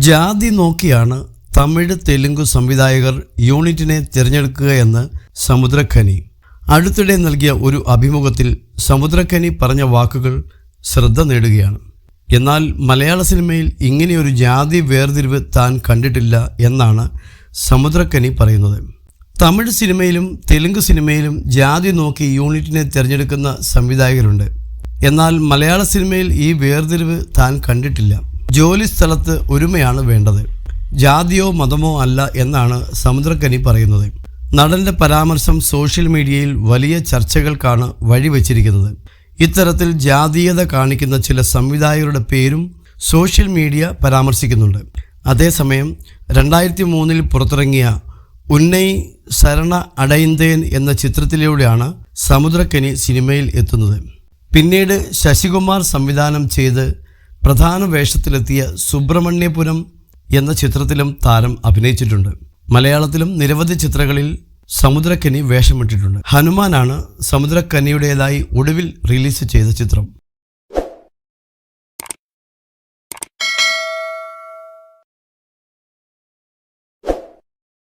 ജാതി നോക്കിയാണ് തമിഴ് തെലുങ്ക് സംവിധായകർ യൂണിറ്റിനെ തിരഞ്ഞെടുക്കുകയെന്ന് സമുദ്രഖനി. അടുത്തിടെ നൽകിയ ഒരു അഭിമുഖത്തിൽ സമുദ്രഖനി പറഞ്ഞ വാക്കുകൾ ശ്രദ്ധ നേടുകയാണ്. എന്നാൽ മലയാള സിനിമയിൽ ഇങ്ങനെയൊരു ജാതി വേർതിരിവ് താൻ കണ്ടിട്ടില്ല എന്നാണ് സമുദ്രഖനി പറയുന്നത്. തമിഴ് സിനിമയിലും തെലുങ്ക് സിനിമയിലും ജാതി നോക്കി യൂണിറ്റിനെ തിരഞ്ഞെടുക്കുന്ന സംവിധായകരുണ്ട്. എന്നാൽ മലയാള സിനിമയിൽ ഈ വേർതിരിവ് താൻ കണ്ടിട്ടില്ല. ജോലി സ്ഥലത്ത് ഒരുമയാണ് വേണ്ടത്, ജാതിയോ മതമോ അല്ല എന്നാണ് സമുദ്രഖനി പറയുന്നത്. നടൻ്റെ പരാമർശം സോഷ്യൽ മീഡിയയിൽ വലിയ ചർച്ചകൾക്കാണ് വഴിവെച്ചിരിക്കുന്നത്. ഇത്തരത്തിൽ ജാതീയത കാണിക്കുന്ന ചില സംവിധായകരുടെ പേരും സോഷ്യൽ മീഡിയ പരാമർശിക്കുന്നുണ്ട്. അതേസമയം 2003 പുറത്തിറങ്ങിയ ഉന്നൈ ശരണ അടൈന്തേൻ എന്ന ചിത്രത്തിലൂടെയാണ് സമുദ്രഖനി സിനിമയിൽ എത്തുന്നത്. പിന്നീട് ശശികുമാർ സംവിധാനം ചെയ്ത് പ്രധാന വേഷത്തിലെത്തിയ സുബ്രഹ്മണ്യപുരം എന്ന ചിത്രത്തിലും താരം അഭിനയിച്ചിട്ടുണ്ട്. മലയാളത്തിലും നിരവധി ചിത്രങ്ങളിൽ സമുദ്രഖനി വേഷമിട്ടിട്ടുണ്ട്. ഹനുമാനാണ് സമുദ്രഖനിയുടേതായി ഒടുവിൽ റിലീസ് ചെയ്ത ചിത്രം.